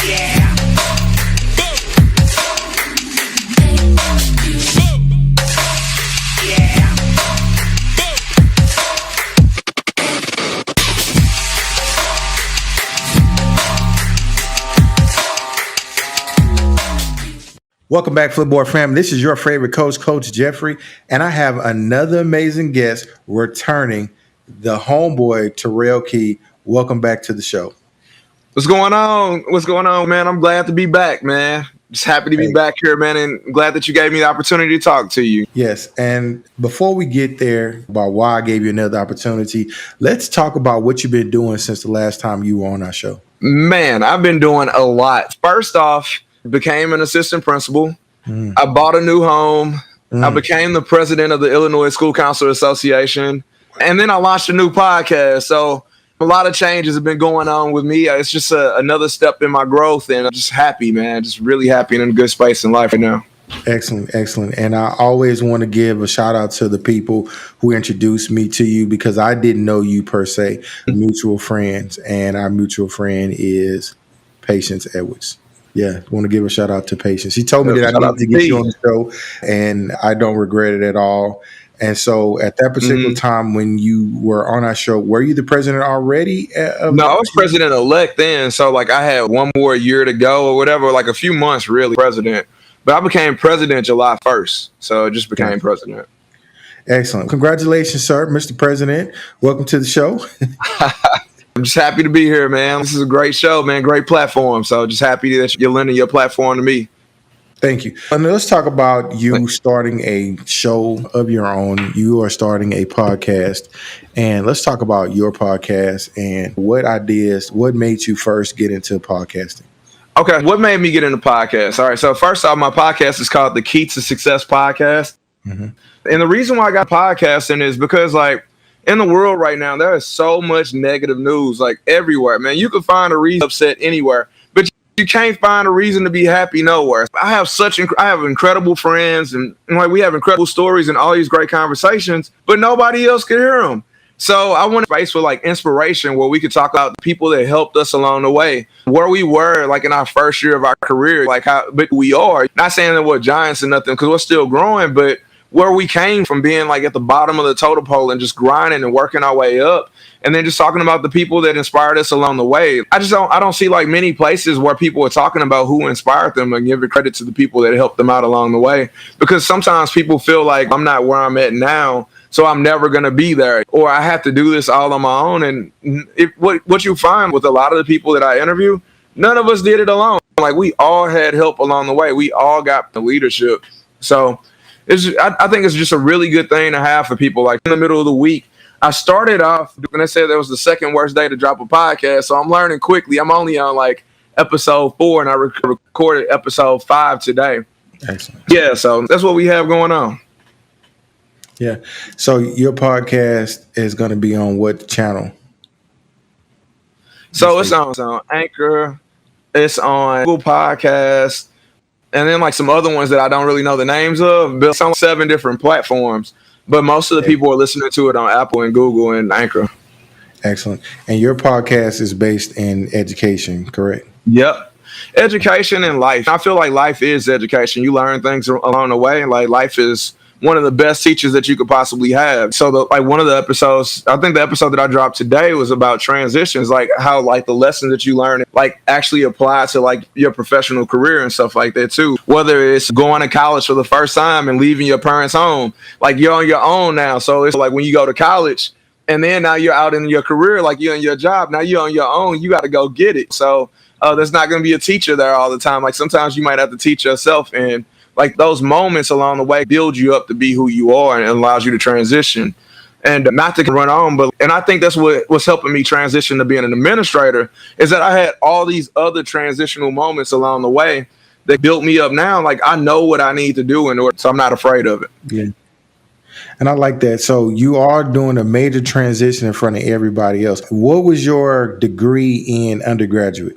Yeah. Welcome back, Flipboard fam. This is your favorite coach, Coach Jeffrey, and I have another amazing guest returning, the homeboy, TaRael Key. Welcome back to the show. What's going on? What's going on, man? I'm glad to be back, man. Just happy to be back here, man, and glad that you gave me the opportunity to talk to you. Yes, and before we get there about why I gave you another opportunity, let's talk about what you've been doing since the last time you were on our show. Man, I've been doing a lot. First off, became an assistant principal. I bought a new home. I became the president of the Illinois School Counselor Association. And then I launched a new podcast. So a lot of changes have been going on with me. It's just another step in my growth. And I'm just happy, man. Just really happy and in a good space in life right now. Excellent, excellent. And I always want to give a shout out to the people who introduced me to you because I didn't know you per se, mutual friends. And our mutual friend is Patience Edwards. Yeah, I want to give a shout out to Patience. He told me that I need to get you on the show, and I don't regret it at all. And so at that particular time when you were on our show, were you the president already? No, I was president-elect then. So, like, I had one more year to go or whatever, like a few months really president. But I became president July 1st. So I just became president. Excellent. Congratulations, sir, Mr. President. Welcome to the show. I'm just happy to be here, man. This is a great show, man. Great platform. So just happy that you're lending your platform to me. Thank you. And let's talk about you starting a show of your own. You are starting a podcast. And let's talk about your podcast and what ideas, what made you first get into podcasting? Okay. What made me get into podcasts? All right. So first off, my podcast is called the Key to Success Podcast. And the reason why I got podcasting is because, like, in the world right now, there is so much negative news, like everywhere, man. You can find a reason to upset anywhere, but you can't find a reason to be happy nowhere. I have incredible friends and like we have incredible stories and all these great conversations, but nobody else can hear them. So I want a space for like inspiration where we could talk about the people that helped us along the way, where we were like in our first year of our career, like how big we are. Not saying that we're giants or nothing because we're still growing, but where we came from being like at the bottom of the totem pole and just grinding and working our way up. And then just talking about the people that inspired us along the way. I don't see like many places where people are talking about who inspired them and giving credit to the people that helped them out along the way. Because sometimes people feel like I'm not where I'm at now, so I'm never going to be there, or I have to do this all on my own. And what you find with a lot of the people that I interview, none of us did it alone. Like we all had help along the way. We all got the leadership. So I think it's just a really good thing to have for people. Like in the middle of the week, I started off, and they said that was the second worst day to drop a podcast. So I'm learning quickly. I'm only on like episode 4, and I recorded episode 5 today. Excellent. Yeah, so that's what we have going on. Yeah. So your podcast is going to be on what channel? So it's on Anchor. It's on Google Podcasts. And then like some other ones that I don't really know the names of, but it's on 7 different platforms. But most of the people are listening to it on Apple and Google and Anchor. Excellent. And your podcast is based in education, correct? Yep. Education and life. I feel like life is education. You learn things along the way. Like life is one of the best teachers that you could possibly have. So one of the episodes, I think the episode that I dropped today was about transitions, like how like the lessons that you learn like actually apply to like your professional career and stuff like that too. Whether it's going to college for the first time and leaving your parents' home, like you're on your own now. So it's like when you go to college and then now you're out in your career, like you're in your job, now you're on your own, you got to go get it. So there's not going to be a teacher there all the time. Like sometimes you might have to teach yourself, and like those moments along the way build you up to be who you are and allows you to transition and not to run on. And I think that's what was helping me transition to being an administrator is that I had all these other transitional moments along the way that built me up now. Like I know what I need to do in order, so I'm not afraid of it. Yeah. And I like that. So you are doing a major transition in front of everybody else. What was your degree in undergraduate?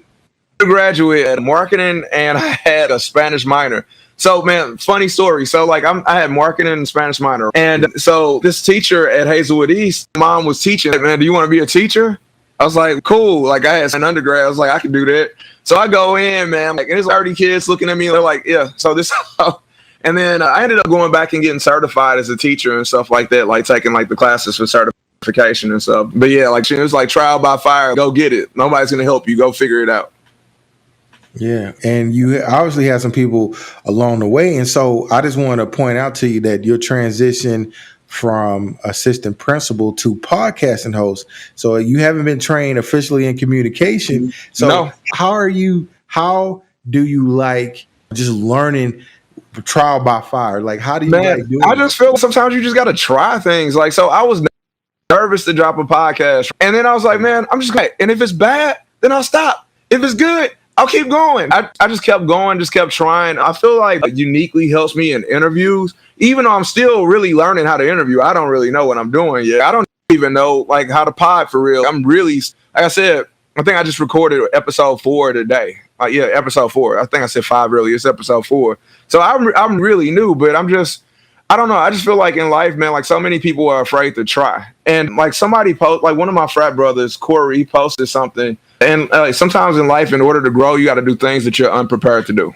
Undergraduate at marketing, and I had a Spanish minor. So, man, funny story. So, like, I had marketing and Spanish minor. And so this teacher at Hazelwood East, mom was teaching. Man, do you want to be a teacher? I was like, cool. Like, I had an undergrad. I was like, I can do that. So I go in, man, like, and there's 30 kids looking at me. They're like, yeah, so this. And then I ended up going back and getting certified as a teacher and stuff like that, like taking like the classes for certification and stuff. But yeah, like it was like trial by fire. Go get it. Nobody's going to help you. Go figure it out. Yeah. And you obviously had some people along the way. And so I just want to point out to you that your transition from assistant principal to podcasting host. So you haven't been trained officially in communication. So No. how do you like just learning trial by fire? Like, how do you like doing I just feel sometimes you just got to try things. Like, so I was nervous to drop a podcast. And then I was like, man, I'm just and if it's bad, then I'll stop. If it's good, I'll keep going. I just kept going, just kept trying. I feel like it uniquely helps me in interviews, even though I'm still really learning how to interview. I don't really know what I'm doing yet. I don't even know like how to pod for real. I'm really, like I said, I think I just recorded episode 4 today. Yeah, episode 4. I think I said 5 earlier. It's episode 4. So I'm really new, but I don't know. I just feel like in life, man, like so many people are afraid to try. And like somebody like one of my frat brothers, Corey, he posted something. And sometimes in life, in order to grow, you got to do things that you're unprepared to do.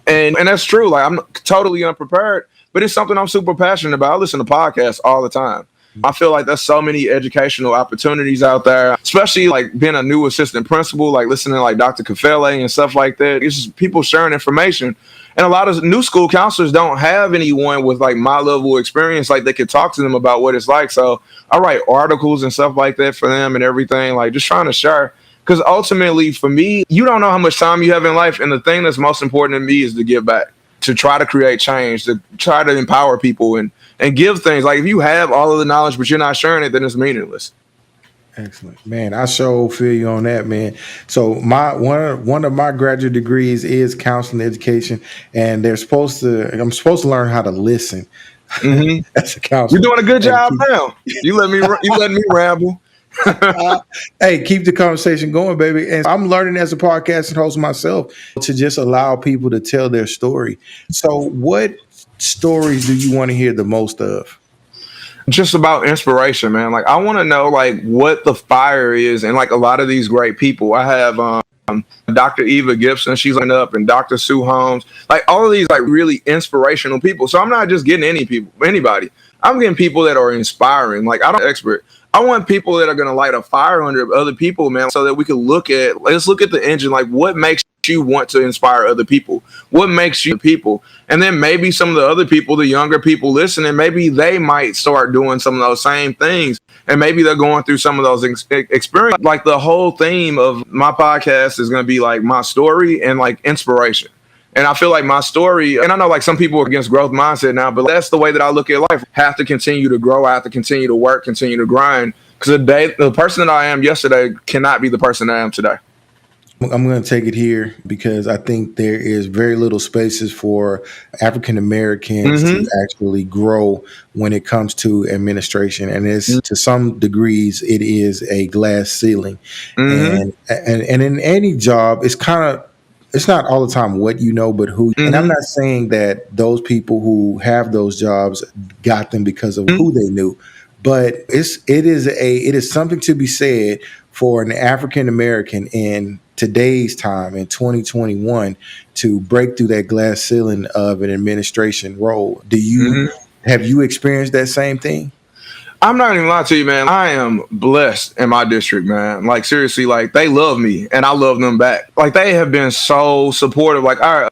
And that's true. Like I'm totally unprepared, but it's something I'm super passionate about. I listen to podcasts all the time. I feel like there's so many educational opportunities out there, especially like being a new assistant principal, like listening to like Dr. Kafele and stuff like that. It's just people sharing information. And a lot of new school counselors don't have anyone with like my level of experience, like they could talk to them about what it's like. So I write articles and stuff like that for them and everything, like just trying to share. Because ultimately for me, you don't know how much time you have in life. And the thing that's most important to me is to give back, to try to create change, to try to empower people and give things. Like if you have all of the knowledge, but you're not sharing it, then it's meaningless. Excellent, man. I sure feel you on that, man. So one of my graduate degrees is counseling education, and I'm supposed to learn how to listen. Mm-hmm. As a counselor, you're doing a good job now. You let me ramble. Hey, keep the conversation going, baby. And I'm learning as a podcasting host myself to just allow people to tell their story. So, what stories do you want to hear the most of? Just about inspiration, man. Like I want to know like what the fire is, and like a lot of these great people. I have Dr. Eva Gibson, she's lined up, and Dr. Sue Holmes, like all of these like really inspirational people. So I'm not just getting anybody. I'm getting people that are inspiring. Like I don't expert. I want people that are going to light a fire under other people, man, so that we can let's look at the engine. Like what makes you want to inspire other people? What makes you people? And then maybe some of the other people, the younger people listening, maybe they might start doing some of those same things. And maybe they're going through some of those experiences. Like the whole theme of my podcast is going to be like my story and like inspiration. And I feel like my story, and I know like some people are against growth mindset now, but that's the way that I look at life. I have to continue to grow. I have to continue to work, continue to grind. Because the person that I am yesterday cannot be the person I am today. I'm going to take it here because I think there is very little spaces for African Americans to actually grow when it comes to administration. And it's to some degrees, it is a glass ceiling. And in any job, it's not all the time what you know, but who. And I'm not saying that those people who have those jobs got them because of who they knew, but it is something to be said for an African American in today's time in 2021 to break through that glass ceiling of an administration role. Have you experienced that same thing? I'm not even lying to you, man. I am blessed in my district, man. Like seriously, like they love me and I love them back. Like they have been so supportive. Like our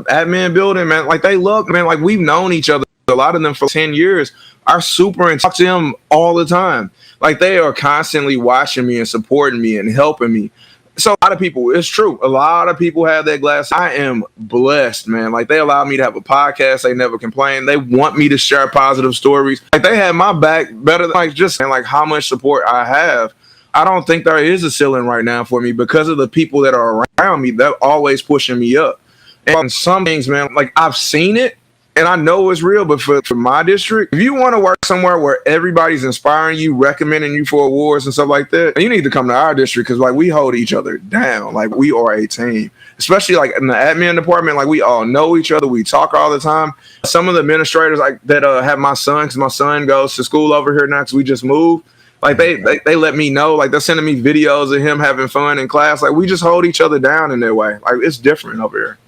admin building, man, like they love, man, like we've known each other, a lot of them for 10 years. Our super and talk to them all the time. Like they are constantly watching me and supporting me and helping me. So a lot of people, it's true. A lot of people have that glass. I am blessed, man. Like they allow me to have a podcast. They never complain. They want me to share positive stories. Like they have my back better than like just saying like how much support I have. I don't think there is a ceiling right now for me because of the people that are around me. They're always pushing me up. And some things, man, like I've seen it and I know it's real, but for my district, if you want to work somewhere where everybody's inspiring you, recommending you for awards and stuff like that, you need to come to our district because like we hold each other down. Like we are a team, especially like in the admin department. Like we all know each other. We talk all the time. Some of the administrators like that have my son, because my son goes to school over here now because we just moved. Like they let me know, like they're sending me videos of him having fun in class. Like we just hold each other down in that way. Like it's different over here.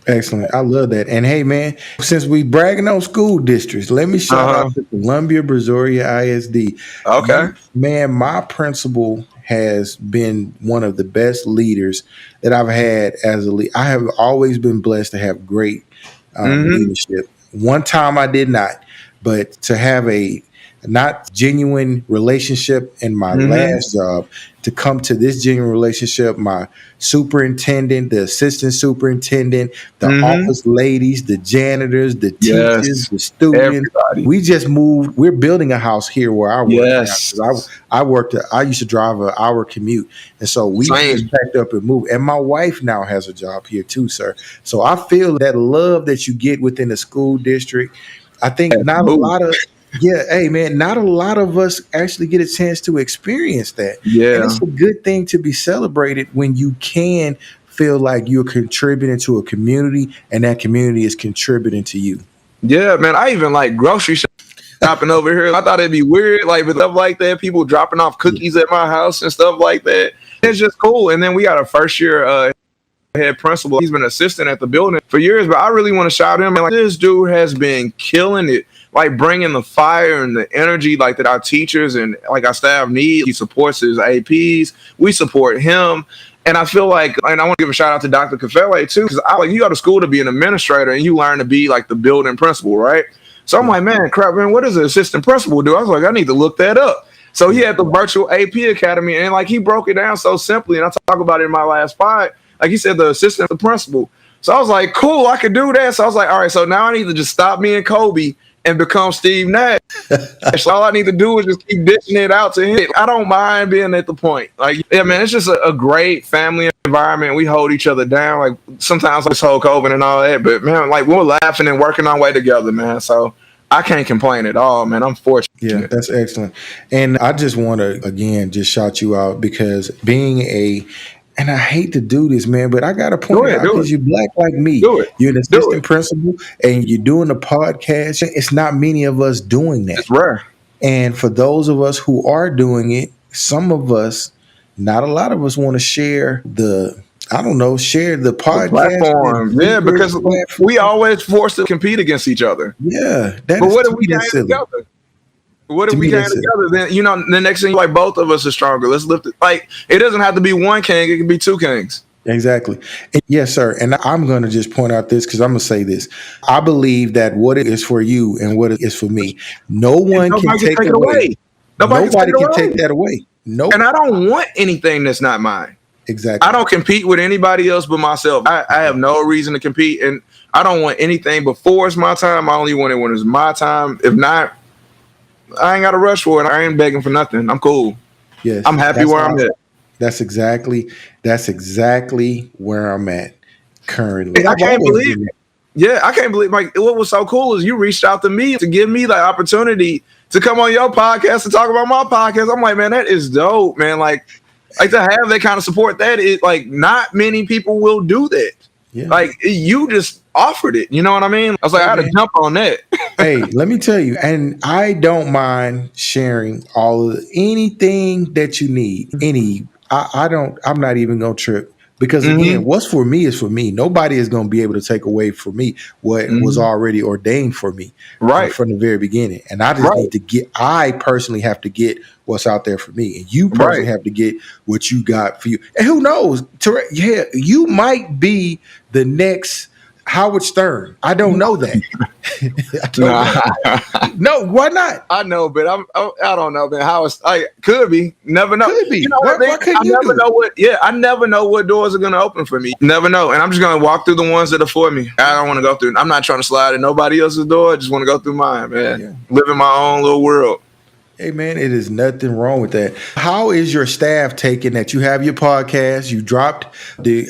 Excellent. I love that. And hey, man, since we bragging on school districts, let me shout out to Columbia, Brazoria ISD. Okay. Man, my principal has been one of the best leaders that I've had as a leader. I have always been blessed to have great leadership. One time I did not, but to have a not genuine relationship in my last job, to come to this genuine relationship, my superintendent, the assistant superintendent, the office ladies, the janitors, the teachers, the students. Everybody. We just moved. We're building a house here where I work now. I used to drive an hour commute. And so we just packed up and moved. And my wife now has a job here too, sir. So I feel that love that you get within the school district. I think not a lot of not a lot of us actually get a chance to experience that. Yeah. And it's a good thing to be celebrated when you can feel like you're contributing to a community and that community is contributing to you. Yeah, man. I even like grocery shopping over here. I thought it'd be weird, like with stuff like that, people dropping off cookies at my house and stuff like that. It's just cool. And then we got a first year head principal. He's been assistant at the building for years, but I really want to shout him. Like this dude has been killing it. Like bringing the fire and the energy like that our teachers and like our staff need. He supports his APs. We support him. And I feel like, and I want to give a shout out to Dr. Kafele too, because you go to school to be an administrator and you learn to be like the building principal, right? So I'm like, man, what does an assistant principal do? I was like, I need to look that up. So he had the virtual AP Academy and like he broke it down so simply. And I talk about it in my last pod. Like he said, the assistant, the principal. So I was like, cool, I could do that. So I was like, all right, so now I need to just stop being Kobe and become Steve Nash. So all I need to do is just keep dishing it out to him. I don't mind being at the point. Like, yeah, man, it's just a great family environment. We hold each other down. Like sometimes this whole COVID and all that, but man, like we're laughing and working our way together, man. So I can't complain at all, man. I'm fortunate. Yeah, that's excellent. And I just want to, again, just shout you out because and I hate to do this, man, but I got to point out because you're black like me. You're an assistant principal and you're doing a podcast. It's not many of us doing that. It's rare. And for those of us who are doing it, some of us, not a lot of us want to share the podcast. Platform. Yeah, because we always forced to compete against each other. Yeah. But what if we got together? What if we came together? Then the next thing, like both of us are stronger. Let's lift it. Like it doesn't have to be one king; it can be two kings. Exactly. And yes, sir. And I'm going to just point out this because I'm going to say this. I believe that what it is for you and what it is for me, no one can take it away. Nobody can take that away. No. And I don't want anything that's not mine. Exactly. I don't compete with anybody else but myself. I have no reason to compete, and I don't want anything before it's my time. I only want it when it's my time. If not, I ain't got to rush for it. I ain't begging for nothing. I'm cool. Yes, I'm happy where I'm at. That's exactly where I'm at currently. I can't believe it. Yeah, I can't believe. Like, what was so cool is you reached out to me to give me the opportunity to come on your podcast and talk about my podcast. I'm like, man, that is dope, man. Like to have that kind of support. That is like not many people will do that. Yeah. Like you just offered it. You know what I mean? I was like, I had to jump on that. Hey, let me tell you, and I don't mind sharing anything that you need. I'm not even gonna trip because again, what's for me is for me. Nobody is gonna be able to take away from me what was already ordained for me from the very beginning. And I just need to I personally have to get what's out there for me, and you personally have to get what you got for you. And who knows? Yeah, you might be the next Howard Stern. I don't know that. No, why not? I know, but I don't know, man. Could be. Never know. Could be. You know what? I never know what doors are gonna open for me. Never know. And I'm just gonna walk through the ones that are for me. I don't want to go through. I'm not trying to slide at nobody else's door. I just want to go through mine, man. Yeah. Live in my own little world. Hey, man, it is nothing wrong with that. How is your staff taking that? You have your podcast. You dropped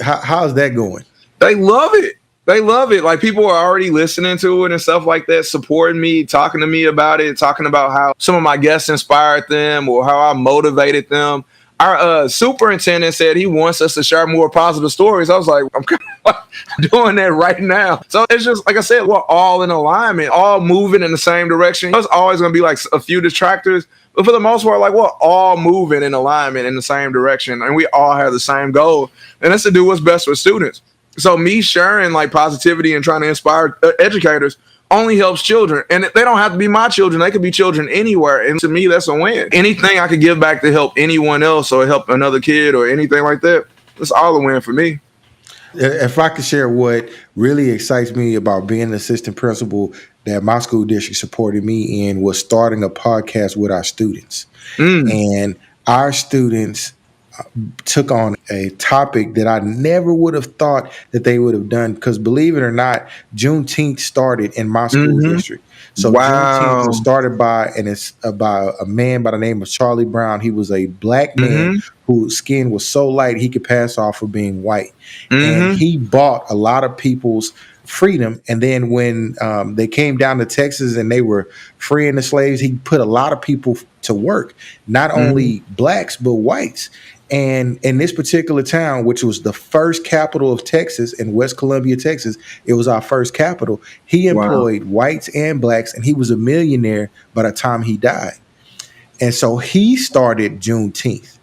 how's that going? They love it. They love it. Like people are already listening to it and stuff like that, supporting me, talking to me about it, talking about how some of my guests inspired them or how I motivated them. Our superintendent said he wants us to share more positive stories. I was like, I'm kind of doing that right now. So it's just, like I said, we're all in alignment, all moving in the same direction. There's always going to be like a few detractors, But for the most part, like, we're all moving in alignment in the same direction, and we all have the same goal, and that's to do what's best for students. So me sharing like positivity and trying to inspire educators only helps children, and they don't have to be my children. They could be children anywhere, and to me, that's a win. Anything I could give back to help anyone else or help another kid or anything like that, it's all a win for me. If I could share what really excites me about being an assistant principal that my school district supported me in was starting a podcast with our students. And our students took on a topic that I never would have thought that they would have done, because believe it or not, Juneteenth started in my school district. So Juneteenth was started by, and it's about a man by the name of Charlie Brown. He was a black man whose skin was so light he could pass off for being white. And he bought a lot of people's freedom. And then when they came down to Texas and they were freeing the slaves, he put a lot of people to work, not only blacks, but whites. And in this particular town, which was the first capital of Texas, in West Columbia, Texas, it was our first capital. He employed whites and blacks, and he was a millionaire by the time he died. And so he started Juneteenth.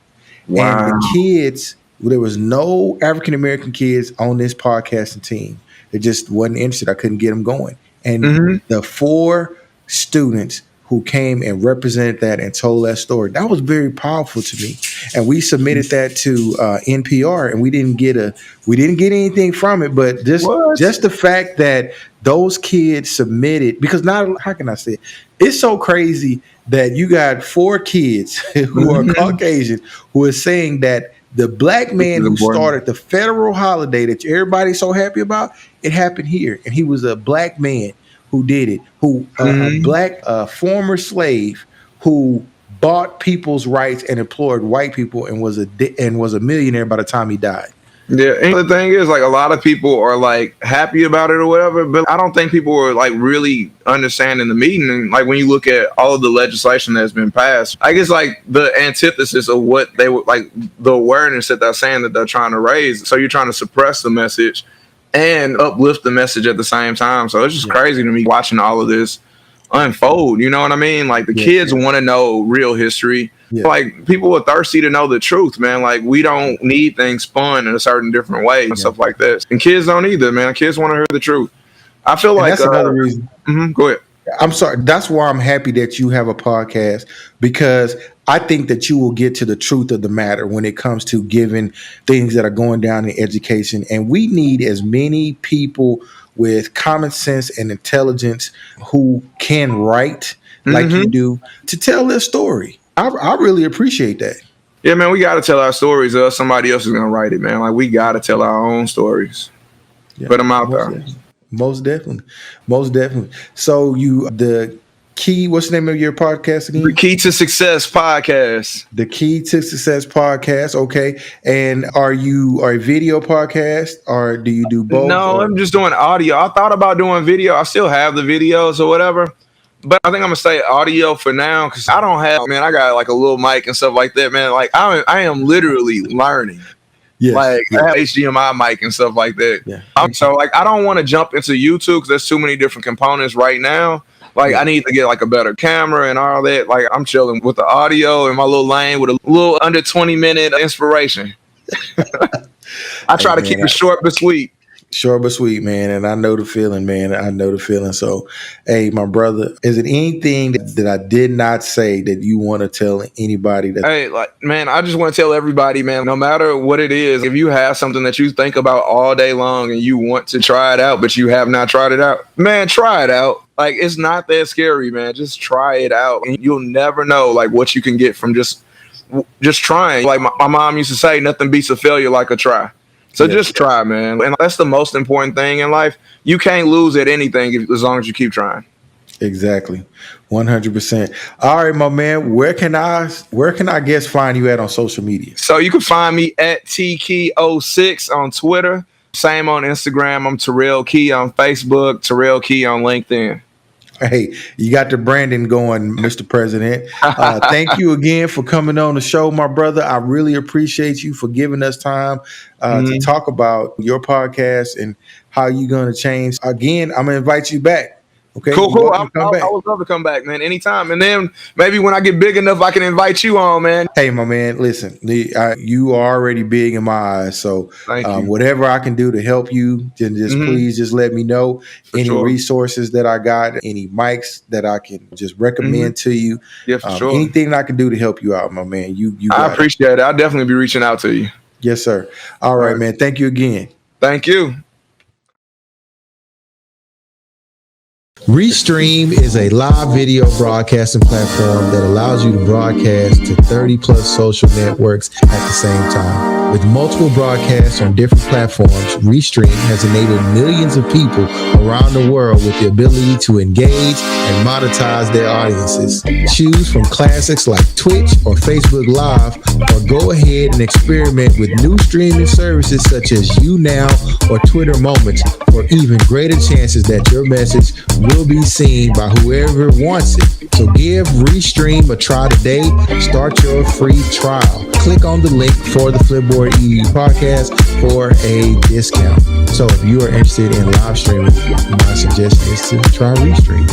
And the kids, there was no African-American kids on this podcasting team. They just wasn't interested. I couldn't get them going. And the 4 students who came and represented that and told that story, that was very powerful to me. And we submitted that to NPR, and we didn't get anything from it, but just the fact that those kids submitted, because now, how can I say it? It's so crazy that you got 4 kids who are Caucasian who are saying that the black man who started the federal holiday that everybody's so happy about, it happened here. And he was a black man who did it, who a black former slave who bought people's rights and employed white people and was a millionaire by the time he died. Yeah, and the thing is, like, a lot of people are like happy about it or whatever, but I don't think people are like really understanding the meaning. And like, when you look at all of the legislation that's been passed, I guess like the antithesis of what they would like, the awareness that they're saying that they're trying to raise. So you're trying to suppress the message and uplift the message at the same time. So it's just crazy to me watching all of this unfold. You know what I mean? Like, the kids want to know real history. Like, people are thirsty to know the truth, man. Like, we don't need things spun in a certain different way and stuff like that. And kids don't either, man. Kids want to hear the truth. I feel like that's another reason. Go ahead. I'm sorry. That's why I'm happy that you have a podcast, because I think that you will get to the truth of the matter when it comes to giving things that are going down in education. And we need as many people with common sense and intelligence who can write like you do to tell their story. I really appreciate that. Yeah, man, we got to tell our stories, or somebody else is going to write it, man. Like, we got to tell our own stories. Put them out there. Most definitely. So the Key, what's the name of your podcast again? The Key to Success podcast. The Key to Success podcast. Okay. And are you a video podcast, or do you do both? No, I'm just doing audio. I thought about doing video. I still have the videos or whatever, but I think I'm gonna stay audio for now, because I don't have, man, I got like a little mic and stuff like that, man. Like, I am literally learning. I have HDMI mic and stuff like that. So like, I don't want to jump into YouTube because there's too many different components right now. Like, I need to get like a better camera and all that. Like, I'm chilling with the audio in my little lane with a little under 20-minute inspiration. I try to keep it short but sweet. Short but sweet, man. And I know the feeling, man. I know the feeling. So, hey, my brother, is it anything that I did not say that you want to tell anybody? Hey, like, man, I just want to tell everybody, man, no matter what it is, if you have something that you think about all day long and you want to try it out, but you have not tried it out, man, try it out. Like, it's not that scary, man. Just try it out. And you'll never know, like, what you can get from just trying. Like my mom used to say, nothing beats a failure like a try. So just try, man. And that's the most important thing in life. You can't lose at anything as long as you keep trying. Exactly. 100%. All right, my man. Where can I guess find you at on social media? So you can find me at TKey06 on Twitter. Same on Instagram. I'm TaRael Key on Facebook. TaRael Key on LinkedIn. Hey, you got the branding going, Mr. President. Thank you again for coming on the show, my brother. I really appreciate you for giving us time to talk about your podcast and how you're going to change. Again, I'm going to invite you back Okay, Cool, you're cool. welcome to come back. I would love to come back, man, anytime. And then maybe when I get big enough, I can invite you on, man. Hey, my man, listen, you are already big in my eyes. So Thank you. whatever I can do to help you, then please just let me know. For Any sure. resources that I got, any mics that I can just recommend to you. Yeah, for sure. Anything I can do to help you out, my man. You I got appreciate it. I'll definitely be reaching out to you. Yes, sir. All right, man. Thank you again. Thank you. Restream is a live video broadcasting platform that allows you to broadcast to 30 plus social networks at the same time. With multiple broadcasts on different platforms, Restream has enabled millions of people around the world with the ability to engage and monetize their audiences. Choose from classics like Twitch or Facebook Live, or go ahead and experiment with new streaming services such as YouNow or Twitter Moments for even greater chances that your message will be seen by whoever wants it. So give Restream a try today. Start your free trial. Click on the link for the Flipboard EDU podcast for a discount. So if you are interested in live streaming, my suggestion is to try Restream.